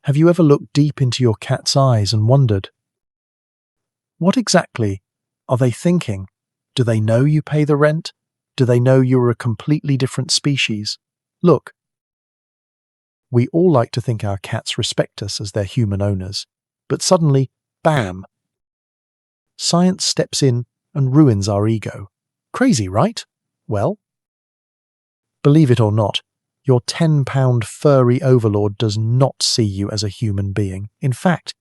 Have you ever looked deep into your cat's eyes and wondered, what exactly are they thinking? Do they know you pay the rent? Do they know you're a completely different species? Look, we all like to think our cats respect us as their human owners, but suddenly, bam! Science steps in and ruins our ego. Crazy, right? Well, believe it or not, your 10-pound furry overlord does not see you as a human being. In fact,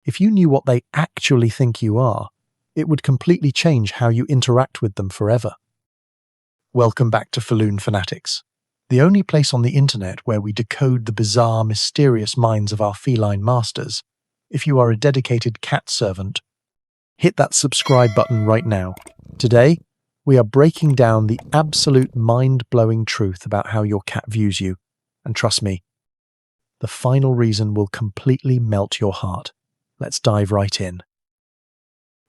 if you knew what they actually think you are, it would completely change how you interact with them forever. Welcome back to Feline Fanatics, the only place on the internet where we decode the bizarre, mysterious minds of our feline masters. If you are a dedicated cat servant, hit that subscribe button right now. Today, we are breaking down the absolute mind-blowing truth about how your cat views you. And trust me, the final reason will completely melt your heart. Let's dive right in.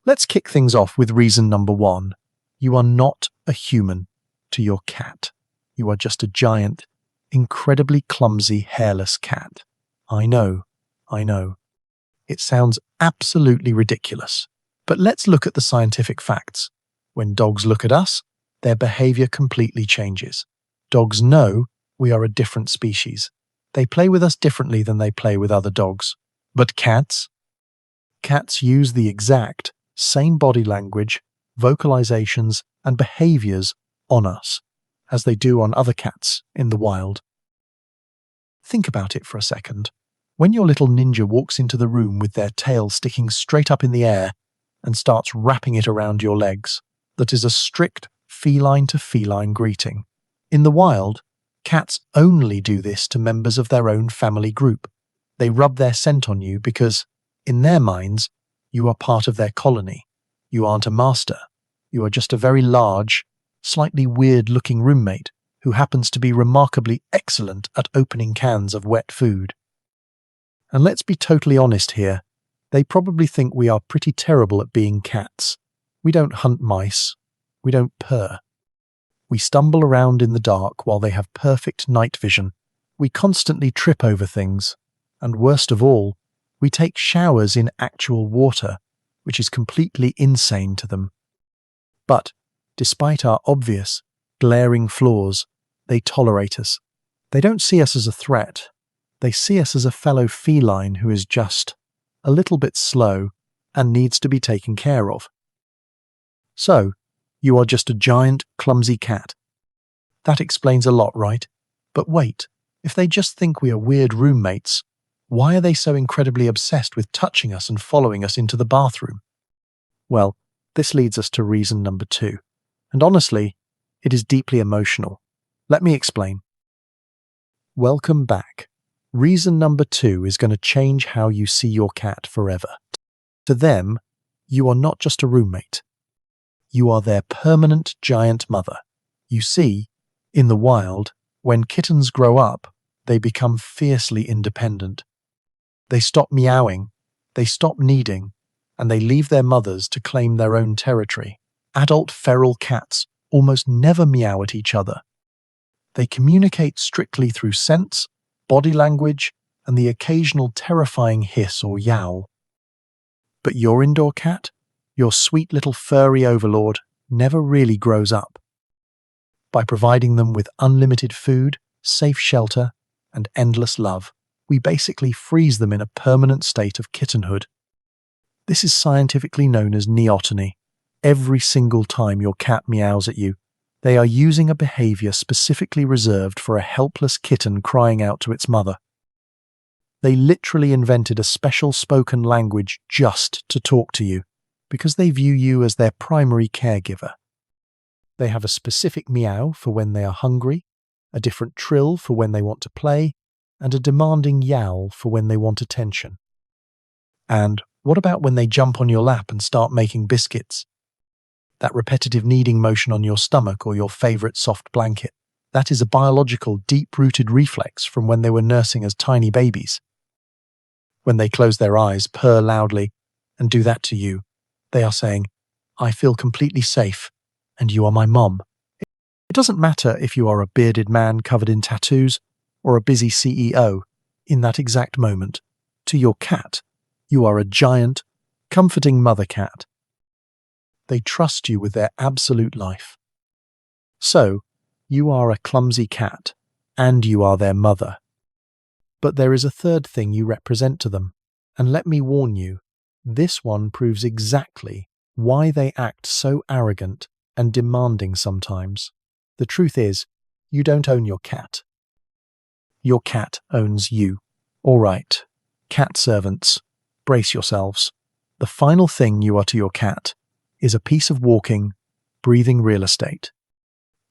Let's kick things off with reason number 1. You are not a human to your cat. You are just a giant, incredibly clumsy, hairless cat. I know. It sounds absolutely ridiculous. But let's look at the scientific facts. When dogs look at us, their behavior completely changes. Dogs know we are a different species. They play with us differently than they play with other dogs. But cats? Cats use the exact same body language, vocalizations, and behaviors on us as they do on other cats in the wild. Think about it for a second. When your little ninja walks into the room with their tail sticking straight up in the air and starts wrapping it around your legs, that is a strict feline-to-feline greeting. In the wild, cats only do this to members of their own family group. They rub their scent on you because, in their minds, you are part of their colony. You aren't a master. You are just a very large, slightly weird-looking roommate who happens to be remarkably excellent at opening cans of wet food. And let's be totally honest here, they probably think we are pretty terrible at being cats. We don't hunt mice. We don't purr. We stumble around in the dark while they have perfect night vision. We constantly trip over things. And worst of all, we take showers in actual water, which is completely insane to them. But, despite our obvious, glaring flaws, they tolerate us. They don't see us as a threat. They see us as a fellow feline who is just a little bit slow and needs to be taken care of. So, you are just a giant, clumsy cat. That explains a lot, right? But wait, if they just think we are weird roommates, why are they so incredibly obsessed with touching us and following us into the bathroom? Well, this leads us to reason number 2. And honestly, it is deeply emotional. Let me explain. Welcome back. Reason number 2 is going to change how you see your cat forever. To them, you are not just a roommate. You are their permanent giant mother. You see, in the wild, when kittens grow up, they become fiercely independent. They stop meowing, they stop needing, and they leave their mothers to claim their own territory. Adult feral cats almost never meow at each other. They communicate strictly through scents, body language, and the occasional terrifying hiss or yowl. But your indoor cat, your sweet little furry overlord, never really grows up. By providing them with unlimited food, safe shelter, and endless love, we basically freeze them in a permanent state of kittenhood. This is scientifically known as neoteny. Every single time your cat meows at you, they are using a behavior specifically reserved for a helpless kitten crying out to its mother. They literally invented a special spoken language just to talk to you, because they view you as their primary caregiver. They have a specific meow for when they are hungry, a different trill for when they want to play, and a demanding yowl for when they want attention. And what about when they jump on your lap and start making biscuits? That repetitive kneading motion on your stomach or your favorite soft blanket, that is a biological, deep-rooted reflex from when they were nursing as tiny babies. When they close their eyes, purr loudly, and do that to you, they are saying, I feel completely safe, and you are my mom. It doesn't matter if you are a bearded man covered in tattoos or a busy CEO. in that exact moment. To your cat, you are a giant, comforting mother cat. They trust you with their absolute life. So, you are a clumsy cat, and you are their mother. But there is a third thing you represent to them, and let me warn you, this one proves exactly why they act so arrogant and demanding sometimes. The truth is, you don't own your cat. Your cat owns you. All right, cat servants, brace yourselves. The final thing you are to your cat is a piece of walking, breathing real estate.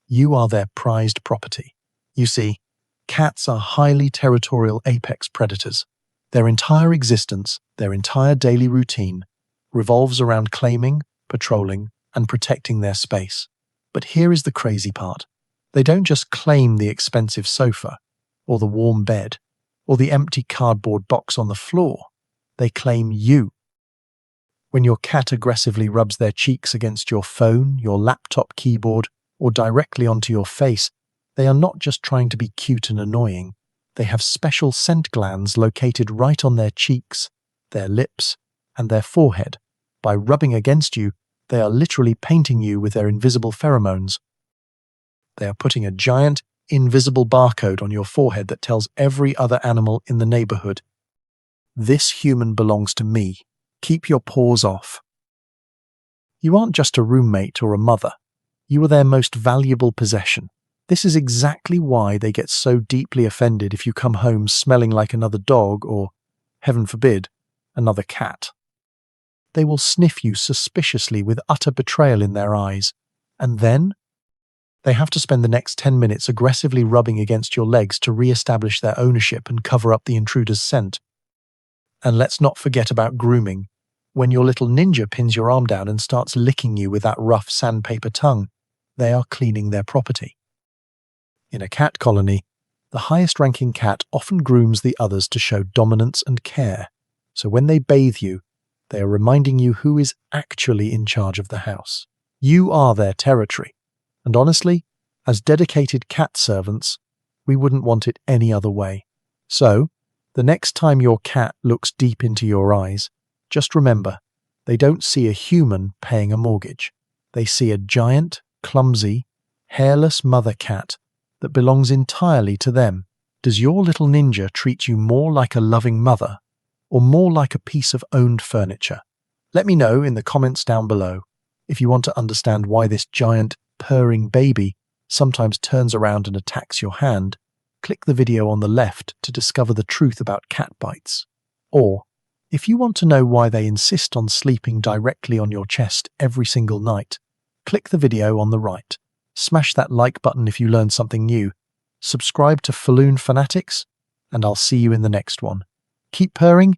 You are their prized property. You see, cats are highly territorial apex predators. Their entire existence, their entire daily routine, revolves around claiming, patrolling, and protecting their space. But here is the crazy part. They don't just claim the expensive sofa, or the warm bed, or the empty cardboard box on the floor. They claim you. When your cat aggressively rubs their cheeks against your phone, your laptop keyboard, or directly onto your face, they are not just trying to be cute and annoying. They have special scent glands located right on their cheeks, their lips, and their forehead. By rubbing against you, they are literally painting you with their invisible pheromones. They are putting a giant, invisible barcode on your forehead that tells every other animal in the neighborhood, "This human belongs to me. Keep your paws off." You aren't just a roommate or a mother. You are their most valuable possession. This is exactly why they get so deeply offended if you come home smelling like another dog or, heaven forbid, another cat. They will sniff you suspiciously with utter betrayal in their eyes, and then they have to spend the next 10 minutes aggressively rubbing against your legs to re-establish their ownership and cover up the intruder's scent. And let's not forget about grooming. When your little ninja pins your arm down and starts licking you with that rough sandpaper tongue, they are cleaning their property. In a cat colony, the highest-ranking cat often grooms the others to show dominance and care. So when they bathe you, they are reminding you who is actually in charge of the house. You are their territory. And honestly, as dedicated cat servants, we wouldn't want it any other way. So, the next time your cat looks deep into your eyes, just remember, they don't see a human paying a mortgage. They see a giant, clumsy, hairless mother cat that belongs entirely to them. Does your little ninja treat you more like a loving mother or more like a piece of owned furniture? Let me know in the comments down below. If you want to understand why this giant, purring baby sometimes turns around and attacks your hand, click the video on the left to discover the truth about cat bites. Or, if you want to know why they insist on sleeping directly on your chest every single night, click the video on the right. Smash that like button if you learned something new. Subscribe to Feline Fanatics, and I'll see you in the next one. Keep purring